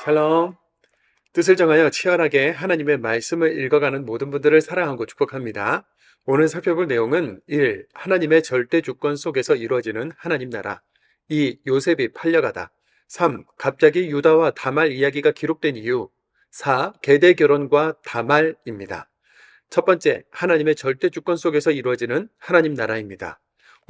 샬롬. 뜻을 정하여 치열하게 하나님의 말씀을 읽어가는 모든 분들을 사랑하고 축복합니다. 오늘 살펴볼 내용은 1. 하나님의 절대 주권 속에서 이루어지는 하나님 나라. 2. 요셉이 팔려가다. 3. 갑자기 유다와 다말 이야기가 기록된 이유. 4. 계대 결혼과 다말입니다. 첫 번째, 하나님의 절대 주권 속에서 이루어지는 하나님 나라입니다.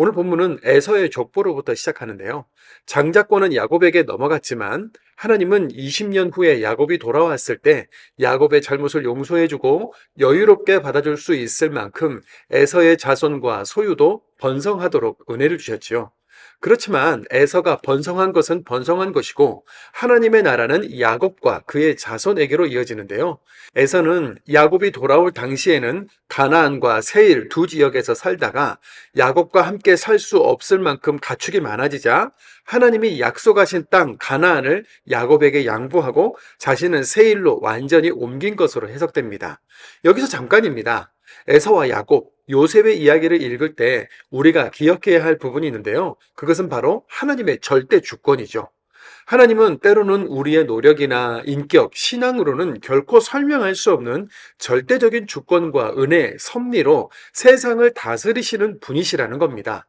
오늘 본문은 에서의 족보로부터 시작하는데요. 장자권은 야곱에게 넘어갔지만 하나님은 20년 후에 야곱이 돌아왔을 때 야곱의 잘못을 용서해주고 여유롭게 받아줄 수 있을 만큼 에서의 자손과 소유도 번성하도록 은혜를 주셨지요. 그렇지만 에서가 번성한 것은 번성한 것이고 하나님의 나라는 야곱과 그의 자손에게로 이어지는데요. 에서는 야곱이 돌아올 당시에는 가나안과 세일 두 지역에서 살다가 야곱과 함께 살 수 없을 만큼 가축이 많아지자 하나님이 약속하신 땅 가나안을 야곱에게 양보하고 자신은 세일로 완전히 옮긴 것으로 해석됩니다. 여기서 잠깐입니다. 에서와 야곱, 요셉의 이야기를 읽을 때 우리가 기억해야 할 부분이 있는데요. 그것은 바로 하나님의 절대 주권이죠. 하나님은 때로는 우리의 노력이나 인격, 신앙으로는 결코 설명할 수 없는 절대적인 주권과 은혜, 섭리로 세상을 다스리시는 분이시라는 겁니다.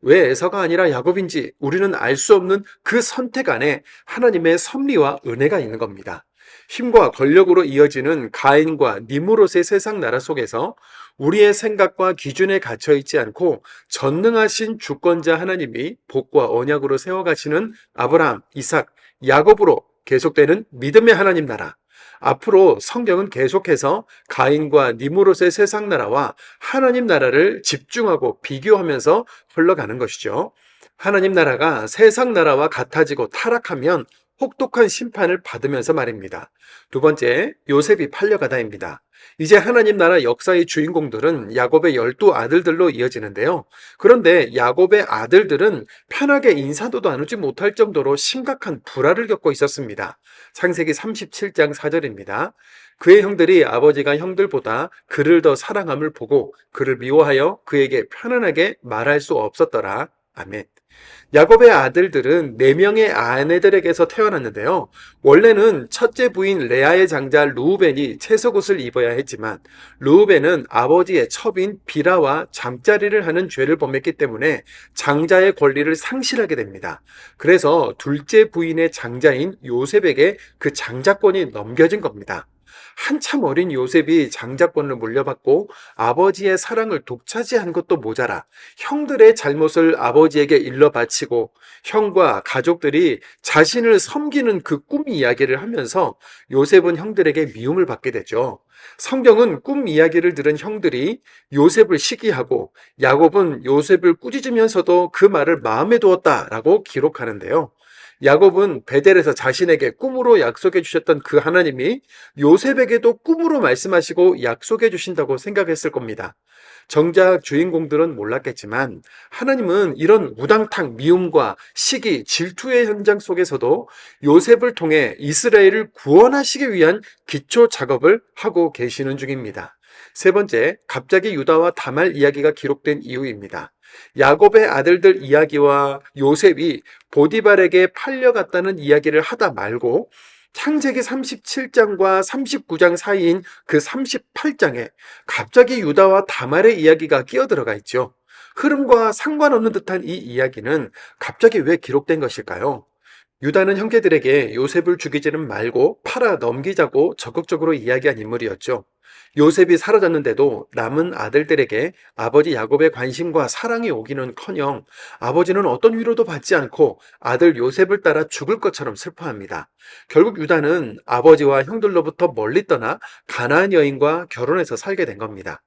왜 에서가 아니라 야곱인지 우리는 알 수 없는 그 선택 안에 하나님의 섭리와 은혜가 있는 겁니다. 힘과 권력으로 이어지는 가인과 니무롯의 세상 나라 속에서 우리의 생각과 기준에 갇혀 있지 않고 전능하신 주권자 하나님이 복과 언약으로 세워가시는 아브라함, 이삭, 야곱으로 계속되는 믿음의 하나님 나라. 앞으로 성경은 계속해서 가인과 니무롯의 세상 나라와 하나님 나라를 집중하고 비교하면서 흘러가는 것이죠. 하나님 나라가 세상 나라와 같아지고 타락하면 혹독한 심판을 받으면서 말입니다. 두 번째, 요셉이 팔려가다입니다. 이제 하나님 나라 역사의 주인공들은 야곱의 12 아들들로 이어지는데요. 그런데 야곱의 아들들은 편하게 인사도 나누지 못할 정도로 심각한 불화를 겪고 있었습니다. 창세기 37장 4절입니다. 그의 형들이 아버지가 형들보다 그를 더 사랑함을 보고 그를 미워하여 그에게 편안하게 말할 수 없었더라. 아멘. 야곱의 아들들은 4명의 아내들에게서 태어났는데요. 원래는 첫째 부인 레아의 장자 르우벤이 채석옷을 입어야 했지만 르우벤은 아버지의 첩인 비라와 잠자리를 하는 죄를 범했기 때문에 장자의 권리를 상실하게 됩니다. 그래서 둘째 부인의 장자인 요셉에게 그 장자권이 넘겨진 겁니다. 한참 어린 요셉이 장자권을 물려받고 아버지의 사랑을 독차지한 것도 모자라 형들의 잘못을 아버지에게 일러 바치고 형과 가족들이 자신을 섬기는 그 꿈 이야기를 하면서 요셉은 형들에게 미움을 받게 되죠. 성경은 꿈 이야기를 들은 형들이 요셉을 시기하고 야곱은 요셉을 꾸짖으면서도 그 말을 마음에 두었다라고 기록하는데요. 야곱은 베델에서 자신에게 꿈으로 약속해 주셨던 그 하나님이 요셉에게도 꿈으로 말씀하시고 약속해 주신다고 생각했을 겁니다. 정작 주인공들은 몰랐겠지만 하나님은 이런 우당탕 미움과 시기, 질투의 현장 속에서도 요셉을 통해 이스라엘을 구원하시기 위한 기초 작업을 하고 계시는 중입니다. 세 번째, 갑자기 유다와 다말 이야기가 기록된 이유입니다. 야곱의 아들들 이야기와 요셉이 보디발에게 팔려갔다는 이야기를 하다 말고 창세기 37장과 39장 사이인 그 38장에 갑자기 유다와 다말의 이야기가 끼어들어가 있죠. 흐름과 상관없는 듯한 이 이야기는 갑자기 왜 기록된 것일까요? 유다는 형제들에게 요셉을 죽이지는 말고 팔아 넘기자고 적극적으로 이야기한 인물이었죠. 요셉이 사라졌는데도 남은 아들들에게 아버지 야곱의 관심과 사랑이 오기는커녕 아버지는 어떤 위로도 받지 않고 아들 요셉을 따라 죽을 것처럼 슬퍼합니다. 결국 유다는 아버지와 형들로부터 멀리 떠나 가나안 여인과 결혼해서 살게 된 겁니다.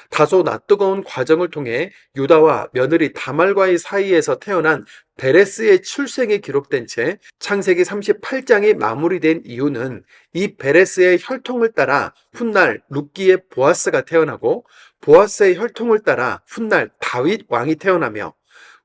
다소 낯뜨거운 과정을 통해 유다와 며느리 다말과의 사이에서 태어난 베레스의 출생이 기록된 채 창세기 38장이 마무리된 이유는 이 베레스의 혈통을 따라 훗날 룻기의 보아스가 태어나고 보아스의 혈통을 따라 훗날 다윗 왕이 태어나며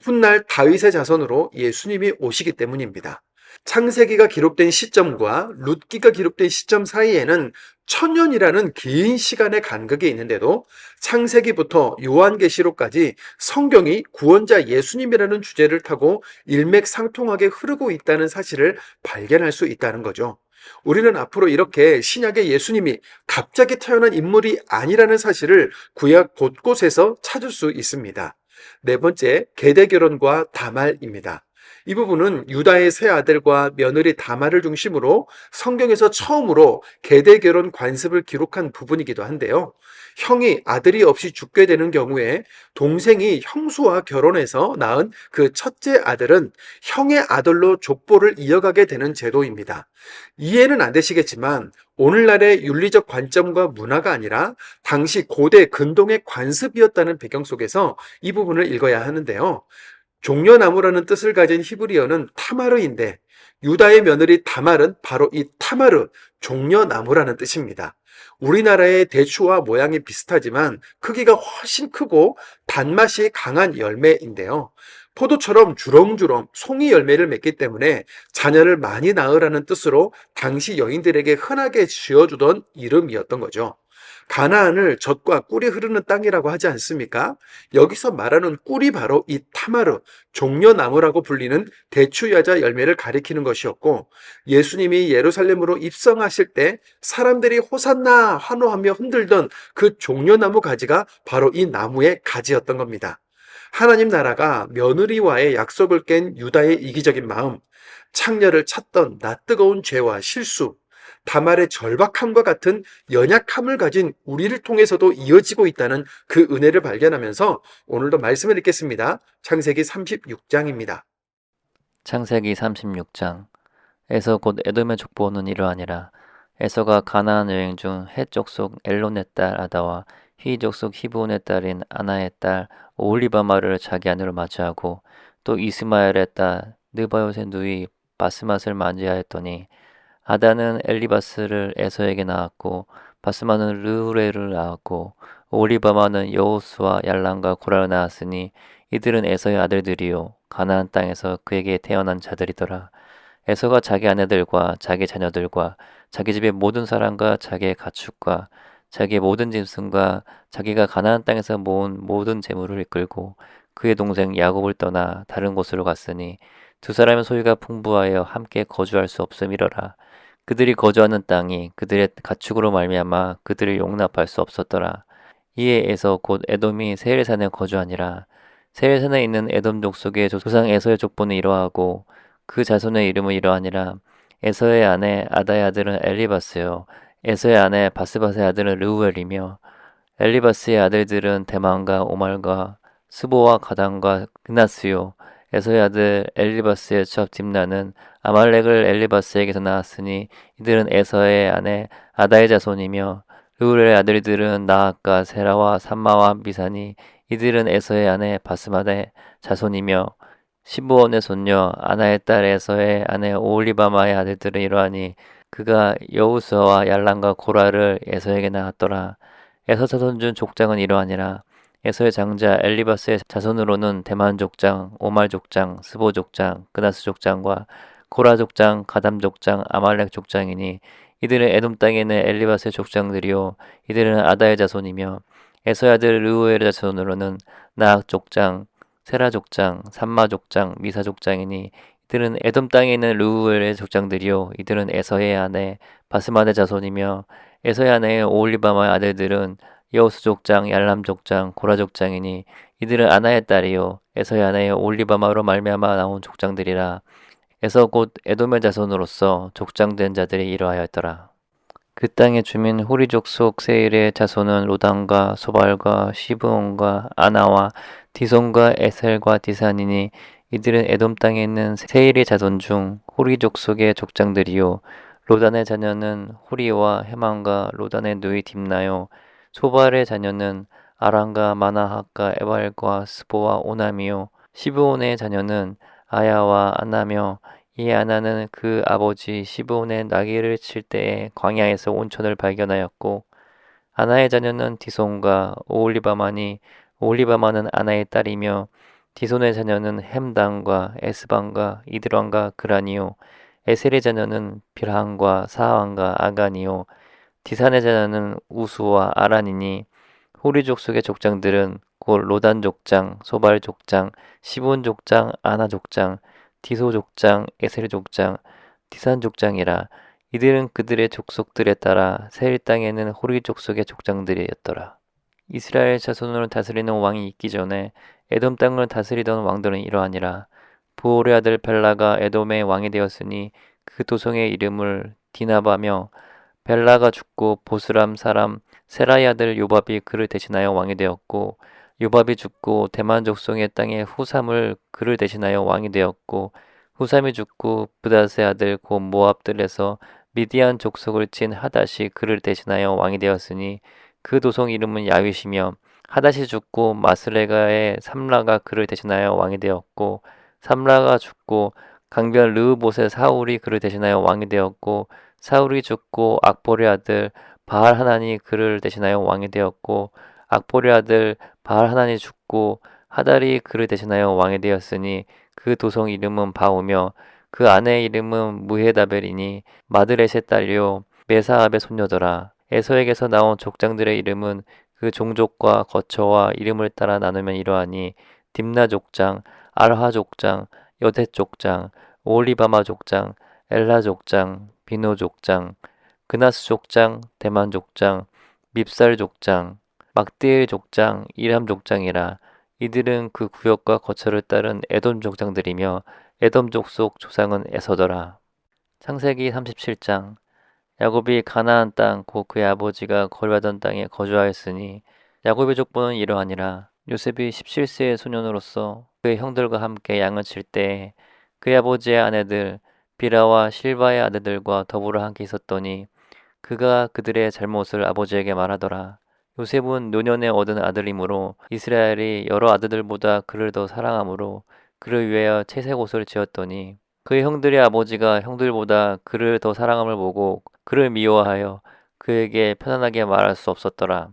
훗날 다윗의 자손으로 예수님이 오시기 때문입니다. 창세기가 기록된 시점과 룻기가 기록된 시점 사이에는 천년이라는 긴 시간의 간극이 있는데도 창세기부터 요한계시록까지 성경이 구원자 예수님이라는 주제를 타고 일맥상통하게 흐르고 있다는 사실을 발견할 수 있다는 거죠. 우리는 앞으로 이렇게 신약의 예수님이 갑자기 태어난 인물이 아니라는 사실을 구약 곳곳에서 찾을 수 있습니다. 네 번째, 계대 결혼과 다말입니다. 이 부분은 유다의 세 아들과 며느리 다말을 중심으로 성경에서 처음으로 계대 결혼 관습을 기록한 부분이기도 한데요. 형이 아들이 없이 죽게 되는 경우에 동생이 형수와 결혼해서 낳은 그 첫째 아들은 형의 아들로 족보를 이어가게 되는 제도입니다. 이해는 안 되시겠지만 오늘날의 윤리적 관점과 문화가 아니라 당시 고대 근동의 관습이었다는 배경 속에서 이 부분을 읽어야 하는데요. 종려나무라는 뜻을 가진 히브리어는 타마르인데 유다의 며느리 다말은 바로 이 타마르, 종려나무라는 뜻입니다. 우리나라의 대추와 모양이 비슷하지만 크기가 훨씬 크고 단맛이 강한 열매인데요. 포도처럼 주렁주렁 송이 열매를 맺기 때문에 자녀를 많이 낳으라는 뜻으로 당시 여인들에게 흔하게 지어주던 이름이었던 거죠. 가나안을 젖과 꿀이 흐르는 땅이라고 하지 않습니까? 여기서 말하는 꿀이 바로 이 타마르, 종려나무라고 불리는 대추여자 열매를 가리키는 것이었고, 예수님이 예루살렘으로 입성하실 때 사람들이 호산나 환호하며 흔들던 그 종려나무 가지가 바로 이 나무의 가지였던 겁니다. 하나님 나라가 며느리와의 약속을 깬 유다의 이기적인 마음, 창녀를 찾던 낯뜨거운 죄와 실수, 다말의 절박함과 같은 연약함을 가진 우리를 통해서도 이어지고 있다는 그 은혜를 발견하면서 오늘도 말씀을 읽겠습니다. 창세기 36장입니다. 창세기 36장. 에서 곧 에돔의 족보는 이러하니라. 에서가 가나안 여행 중 헷 족속 엘론의 딸 아다와 히 족속 히브온의 딸인 아나의 딸 오홀리바마를 자기 아내로 맞이하고 또 이스마엘의 딸 느바요의 누이 바스맛을 맞이하였더니 아다는 엘리바스를 에서에게 낳았고 바스마는 르후레를 낳았고 오홀리바마는 여호수와 얄람과 고라를 낳았으니 이들은 에서의 아들들이요 가나안 땅에서 그에게 태어난 자들이더라. 에서가 자기 아내들과 자기 자녀들과 자기 집의 모든 사람과 자기의 가축과 자기의 모든 짐승과 자기가 가나안 땅에서 모은 모든 재물을 이끌고 그의 동생 야곱을 떠나 다른 곳으로 갔으니 두 사람의 소유가 풍부하여 함께 거주할 수 없음이러라. 그들이 거주하는 땅이 그들의 가축으로 말미암아 그들을 용납할 수 없었더라. 이에 에서 곧 에돔이 세일산에 거주하니라. 세일산에 있는 에돔 족속의 조상 에서의 족보는 이러하고 그 자손의 이름은 이러하니라. 에서의 아내 아다의 아들은 엘리바스요 에서의 아내 바스바스의 아들은 르우엘이며 엘리바스의 아들들은 대만과 오말과 스보와 가단과 그나스요 에서의 아들 엘리바스의 첩 딥나는 아말렉을 엘리바스에게서 낳았으니 이들은 에서의 아내 아다의 자손이며 르우엘의 아들들은 나악과 세라와 삼마와 미사니 이들은 에서의 아내 바스마의 자손이며 시브온의 손녀 아나의 딸 에서의 아내 오홀리바마의 아들들은 이러하니 그가 여우수와 얄람과 고라를 에서에게 낳았더라. 에서 자손 중 족장은 이러하니라. 에서의 장자 엘리바스의 자손으로는 대만 족장, 오말 족장, 스보 족장, 그나스 족장과 고라 족장, 가담 족장, 아말렉 족장이니 이들은 에돔 땅에 있는 엘리바스의 족장들이요 이들은 아다의 자손이며 에서의 아들 르우엘의 자손으로는 나악 족장, 세라 족장, 삼마 족장, 미사 족장이니 이들은 에돔 땅에 있는 르우엘의 족장들이요 이들은 에서의 아내 바스마의 자손이며 에서의 아내 오홀리바마의 아들들은 여호수 족장, 얄람 족장, 고라 족장이니 이들은 아나의 딸이요 에서의 아내 오홀리바마로 말미암아 나온 족장들이라. 에서 곧 에돔의 자손으로서 족장된 자들이 이러하였더라. 그 땅의 주민 호리 족속 세일의 자손은 로단과 소발과 시브온과 아나와 디손과 에셀과 디산이니 이들은 에돔 땅에 있는 세일의 자손 중 호리 족속의 족장들이요 로단의 자녀는 호리와 헤만과 로단의 누이 딥나요 소발의 자녀는 아람과 마나핫과 에발과 스보와 오남이요 시브온의 자녀는 아야와 아나며 이 아나는 그 아버지 시브온의 나귀를 칠 때에 광야에서 온천을 발견하였고 아나의 자녀는 디손과 오홀리바마니 오홀리바마는 아나의 딸이며 디손의 자녀는 햄단과 에스반과 이드란과 그라니요 에셀의 자녀는 빌한과 사한과 아가니요 디산의 자녀는 우수와 아란이니 호리 족속의 족장들은 곧 로단 족장, 소발 족장, 시본 족장, 아나 족장, 디소 족장, 에셀 족장, 디산 족장이라. 이들은 그들의 족속들에 따라 세일 땅에는 호리 족속의 족장들이었더라. 이스라엘 자손을 다스리는 왕이 있기 전에 에돔 땅을 다스리던 왕들은 이러하니라. 부올의 아들 벨라가 에돔의 왕이 되었으니 그 도성의 이름을 디나바며, 벨라가 죽고 보스람 사람 세라의 아들 요밥이 그를 대신하여 왕이 되었고, 요밥이 죽고 대만 족속의 땅에 후삼을 그를 대신하여 왕이 되었고, 후삼이 죽고 브닷의 아들 곧 모압들에서 미디안 족속을 친 하닷이 그를 대신하여 왕이 되었으니 그 도성 이름은 야윗이며, 하닷이 죽고 마스레가의 삼라가 그를 대신하여 왕이 되었고, 삼라가 죽고 강변 르흐봇의 사울이 그를 대신하여 왕이 되었고, 사울이 죽고 악보의 아들 바알 하난이 그를 대신하여 왕이 되었고, 악보의 아들 바알 하난이 죽고 하달이 그를 대신하여 왕이 되었으니 그 도성 이름은 바우며, 그 아내의 이름은 무헤다벨이니 마드렛의 딸이요 메사압의 손녀더라. 에서에게서 나온 족장들의 이름은 그 종족과 거처와 이름을 따라 나누면 이러하니, 딥나 족장, 알화 족장, 여대 족장, 오홀리바마 족장, 엘라 족장, 비노 족장, 그나스 족장, 대만 족장, 밉살 족장, 막디엘 족장, 이람 족장이라. 이들은 그 구역과 거처를 따른 에돔 족장들이며 에돔 족속 조상은 에서더라. 창세기 37장. 야곱이 가나안 땅 곧 그의 아버지가 거류하던 땅에 거주하였으니 야곱의 족보는 이러하니라. 요셉이 17세의 소년으로서 그의 형들과 함께 양을 칠 때에 그의 아버지의 아내들 비라와 실바의 아들들과 더불어 함께 있었더니 그가 그들의 잘못을 아버지에게 말하더라. 요셉은 노년에 얻은 아들이므로 이스라엘이 여러 아들들보다 그를 더 사랑하므로 그를 위하여 채색 옷을 지었더니 그의 형들의 아버지가 형들보다 그를 더 사랑함을 보고 그를 미워하여 그에게 편안하게 말할 수 없었더라.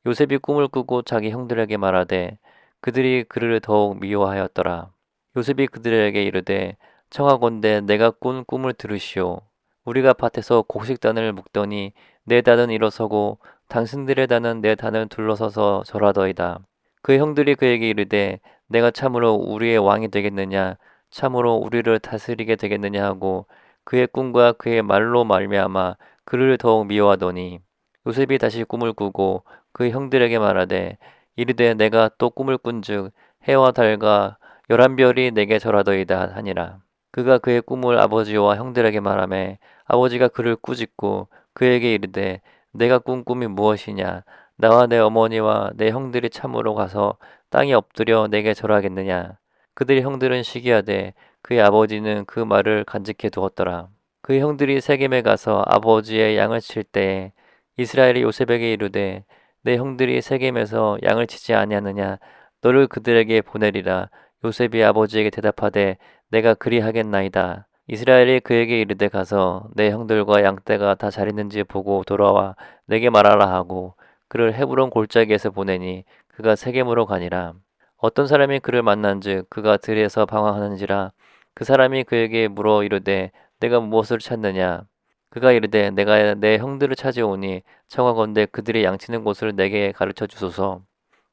요셉이 꿈을 꾸고 자기 형들에게 말하되 그들이 그를 더욱 미워하였더라. 요셉이 그들에게 이르되 청하건대 내가 꾼 꿈을 들으시오. 우리가 밭에서 곡식단을 묶더니 내 단은 일어서고 당신들의 단은 내 단을 둘러서서 절하더이다. 그 형들이 그에게 이르되 내가 참으로 우리의 왕이 되겠느냐, 참으로 우리를 다스리게 되겠느냐 하고 그의 꿈과 그의 말로 말미암아 그를 더욱 미워하더니, 요셉이 다시 꿈을 꾸고 그 형들에게 말하되 이르되 내가 또 꿈을 꾼즉 해와 달과 11별이 내게 절하더이다 하니라. 그가 그의 꿈을 아버지와 형들에게 말하매 아버지가 그를 꾸짖고 그에게 이르되 내가 꾼 꿈이 무엇이냐, 나와 내 어머니와 내 형들이 참으로 가서 땅에 엎드려 내게 절하겠느냐. 그들의 형들은 시기하되 그의 아버지는 그 말을 간직해 두었더라. 그의 형들이 세겜에 가서 아버지의 양을 칠 때에 이스라엘이 요셉에게 이르되 내 형들이 세겜에서 양을 치지 아니하느냐, 너를 그들에게 보내리라. 요셉이 아버지에게 대답하되 내가 그리하겠나이다. 이스라엘이 그에게 이르되 가서 내 형들과 양떼가 다 잘 있는지 보고 돌아와 내게 말하라 하고 그를 헤브론 골짜기에서 보내니 그가 세겜으로 가니라. 어떤 사람이 그를 만난즉 그가 들에서 방황하는지라. 그 사람이 그에게 물어 이르되 내가 무엇을 찾느냐. 그가 이르되 내가 내 형들을 찾아오니 청하건대 그들이 양치는 곳을 내게 가르쳐 주소서.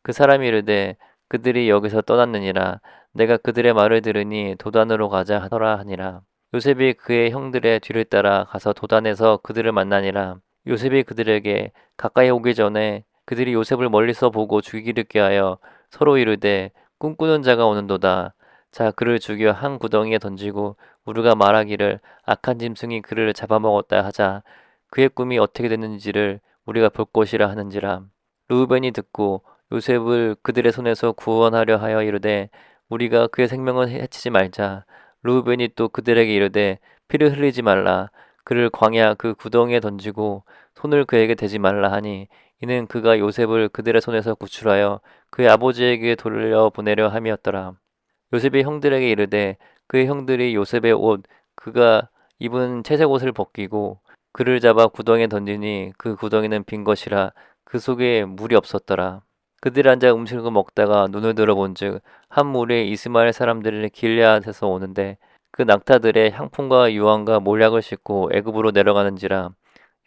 그 사람이 이르되 그들이 여기서 떠났느니라. 내가 그들의 말을 들으니 도단으로 가자 하더라 하니라. 요셉이 그의 형들의 뒤를 따라 가서 도단에서 그들을 만나니라. 요셉이 그들에게 가까이 오기 전에 그들이 요셉을 멀리서 보고 죽이기 꾀하여 서로 이르되 꿈꾸는 자가 오는도다. 자, 그를 죽여 한 구덩이에 던지고 우리가 말하기를 악한 짐승이 그를 잡아먹었다 하자. 그의 꿈이 어떻게 됐는지를 우리가 볼 것이라 하는지라. 르우벤이 듣고 요셉을 그들의 손에서 구원하려 하여 이르되 우리가 그의 생명을 해치지 말자. 르우벤이 또 그들에게 이르되 피를 흘리지 말라. 그를 광야 그 구덩이에 던지고 손을 그에게 대지 말라 하니, 이는 그가 요셉을 그들의 손에서 구출하여 그의 아버지에게 돌려 보내려 함이었더라. 요셉이 형들에게 이르되 그의 형들이 요셉의 옷 그가 입은 채색 옷을 벗기고 그를 잡아 구덩이에 던지니 그 구덩이는 빈 것이라 그 속에 물이 없었더라. 그들이 앉아 음식을 먹다가 눈을 들어본즉 한 무리의 이스마엘 사람들이 길르앗에서 오는데 그 낙타들의 향품과 유황과 몰약을 싣고 애굽으로 내려가는지라.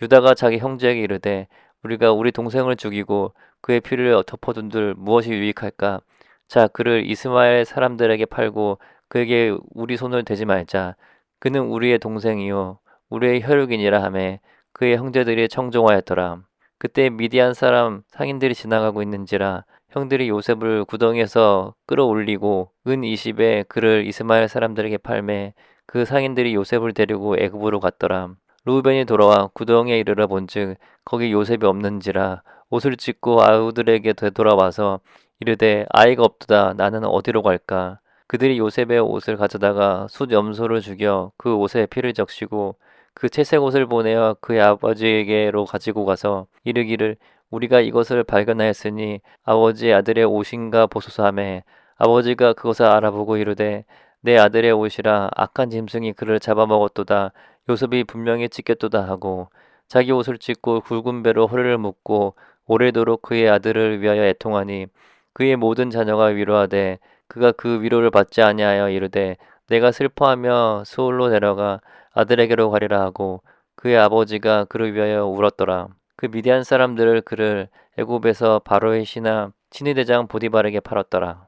유다가 자기 형제에게 이르되 우리가 우리 동생을 죽이고 그의 피를 덮어둔들 무엇이 유익할까? 자, 그를 이스마엘 사람들에게 팔고 그에게 우리 손을 대지 말자. 그는 우리의 동생이요 우리의 혈육이니라 하매 그의 형제들이 청종하였더라. 그때 미디안 사람 상인들이 지나가고 있는지라 형들이 요셉을 구덩이에서 끌어올리고 은 20에 그를 이스마엘 사람들에게 팔매 그 상인들이 요셉을 데리고 애굽으로 갔더라. 루벤이 돌아와 구덩이에 이르러 본즉 거기 요셉이 없는지라 옷을 찢고 아우들에게 되돌아와서 이르되 아이가 없도다 나는 어디로 갈까. 그들이 요셉의 옷을 가져다가 숫 염소를 죽여 그 옷에 피를 적시고 그 채색 옷을 보내어 그의 아버지에게로 가지고 가서 이르기를 우리가 이것을 발견하였으니 아버지의 아들의 옷인가 보소서 하매 아버지가 그것을 알아보고 이르되 내 아들의 옷이라 악한 짐승이 그를 잡아먹었도다. 요셉이 분명히 찢겼도다 하고 자기 옷을 찢고 굵은 배로 허리를 묶고 오래도록 그의 아들을 위하여 애통하니 그의 모든 자녀가 위로하되 그가 그 위로를 받지 아니하여 이르되 내가 슬퍼하며 수올로 내려가 아들에게로 가리라 하고 그의 아버지가 그를 위하여 울었더라. 그 미디안 사람들을 그를 애굽에서 바로의 신하 친위대장 보디발에게 팔았더라.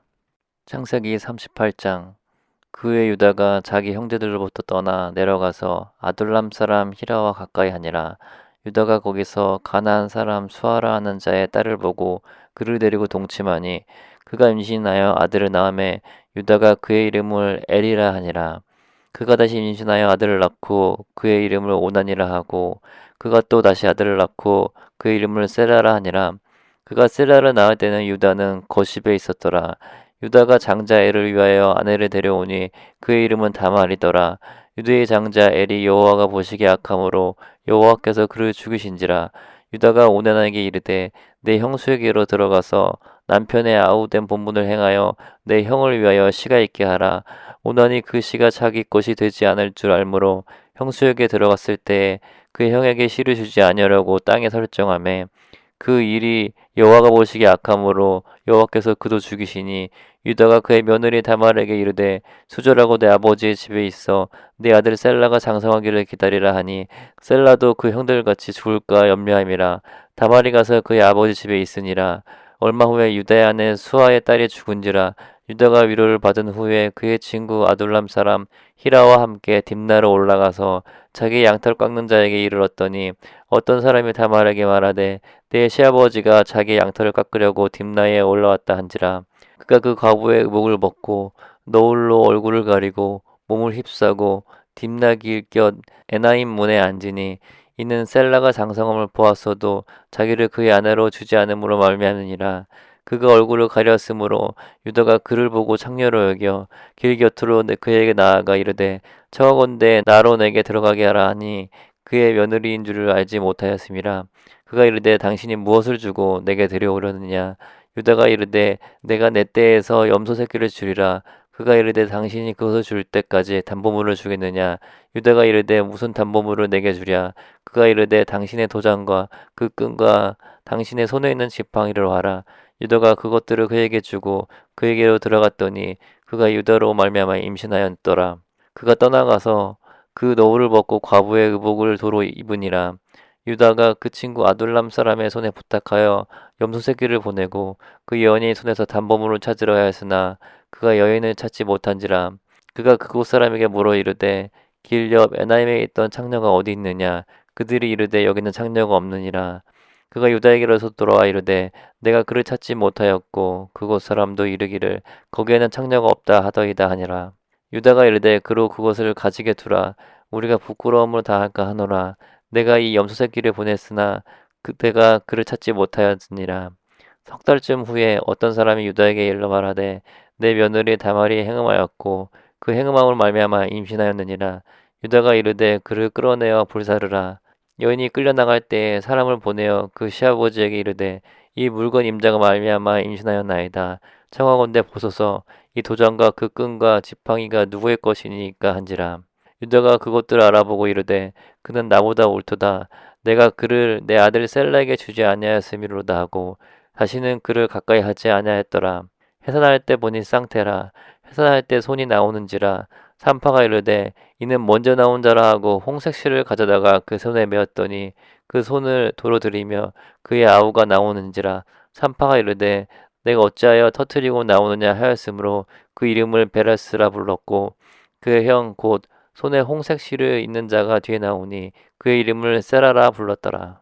창세기 38장. 그의 유다가 자기 형제들로부터 떠나 내려가서 아둘람 사람 히라와 가까이 하니라. 유다가 거기서 가나안 사람 수아라 하는 자의 딸을 보고 그를 데리고 동침하니 그가 임신하여 아들을 낳음에 유다가 그의 이름을 에리라 하니라. 그가 다시 임신하여 아들을 낳고 그의 이름을 오난이라 하고 그가 또 다시 아들을 낳고 그의 이름을 세라라 하니라. 그가 세라를 낳을 때는 유다는 거십에 있었더라. 유다가 장자 엘을 위하여 아내를 데려오니 그의 이름은 다말이더라. 유다의 장자 엘이 여호와가 보시기에 악함으로 여호와께서 그를 죽이신지라. 유다가 오난에게 이르되 내 형수에게로 들어가서 남편의 아우된 본분을 행하여 내 형을 위하여 시가 있게 하라. 오난이 그 시가 자기 것이 되지 않을 줄 알므로 형수에게 들어갔을 때에 그 형에게 시를 주지 아니하려고 땅에 설정하매 그 일이 여호와가 보시기에 악함으로 여호와께서 그도 죽이시니 유다가 그의 며느리 다말에게 이르되 수절하고 내 아버지의 집에 있어 내 아들 셀라가 장성하기를 기다리라 하니 셀라도 그 형들같이 죽을까 염려함이라. 다말이 가서 그의 아버지 집에 있으니라. 얼마 후에 유다의 아내 수아의 딸이 죽은지라. 유다가 위로를 받은 후에 그의 친구 아둘람 사람 히라와 함께 딥나로 올라가서 자기 양털 깎는 자에게 이르렀더니 어떤 사람이 다말에게 말하되 내 시아버지가 자기 양털을 깎으려고 딥나에 올라왔다 한지라. 그가 그 과부의 목을 벗고 너울로 얼굴을 가리고 몸을 휩싸고 딥나 길곁 에나임 문에 앉으니 이는 셀라가 장성함을 보았어도 자기를 그의 아내로 주지 않음으로 말미암느니라. 그가 얼굴을 가렸으므로 유다가 그를 보고 창녀로 여겨 길 곁으로 그에게 나아가 이르되 청하건대 나로 내게 들어가게 하라 하니 그의 며느리인 줄을 알지 못하였음이라. 그가 이르되 당신이 무엇을 주고 내게 데려오려느냐. 유다가 이르되 내가 내 떼에서 염소 새끼를 주리라. 그가 이르되 당신이 그것을 줄 때까지 담보물을 주겠느냐. 유다가 이르되 무슨 담보물을 내게 주랴. 그가 이르되 당신의 도장과 그 끈과 당신의 손에 있는 지팡이를 하라. 유다가 그것들을 그에게 주고 그에게로 들어갔더니 그가 유다로 말미암아 임신하였더라. 그가 떠나가서 그 너울을 벗고 과부의 의복을 도로 입으니라. 유다가 그 친구 아둘람 사람의 손에 부탁하여 염소 새끼를 보내고 그 여인의 손에서 담보물을 찾으려 하였으나 그가 여인을 찾지 못한지라. 그가 그곳 사람에게 물어 이르되 길 옆 에나임에 있던 창녀가 어디 있느냐. 그들이 이르되 여기는 창녀가 없느니라. 그가 유다에게로서 돌아와 이르되 내가 그를 찾지 못하였고 그곳 사람도 이르기를 거기에는 창녀가 없다 하더이다 하니라. 유다가 이르되 그로 그것을 가지게 두라. 우리가 부끄러움을 다할까 하노라. 내가 이 염소 새끼를 보냈으나 그대가 그를 찾지 못하였느니라. 석 달쯤 후에 어떤 사람이 유다에게 일러 말하되 내 며느리 다말이 행음하였고 그 행음함을 말미암아 임신하였느니라. 유다가 이르되 그를 끌어내어 불사르라. 여인이 끌려나갈 때에 사람을 보내어 그 시아버지에게 이르되 이 물건 임자가 말미암아 임신하였나이다. 청하건대 보소서 이 도장과 그 끈과 지팡이가 누구의 것이니까 한지라. 유다가 그것들을 알아보고 이르되 그는 나보다 옳도다. 내가 그를 내 아들 셀라에게 주지 아니하였음이로다 하고 다시는 그를 가까이 하지 아니하였더라. 해산할 때 보니 쌍태라. 해산할 때 손이 나오는지라. 산파가 이르되 이는 먼저 나온 자라 하고 홍색 실을 가져다가 그 손에 메었더니 그 손을 도로 들이며 그의 아우가 나오는지라. 산파가 이르되 내가 어찌하여 터뜨리고 나오느냐 하였으므로 그 이름을 베라스라 불렀고 그의 형 곧 손에 홍색 시를 있는 자가 뒤에 나오니 그의 이름을 세라라 불렀더라.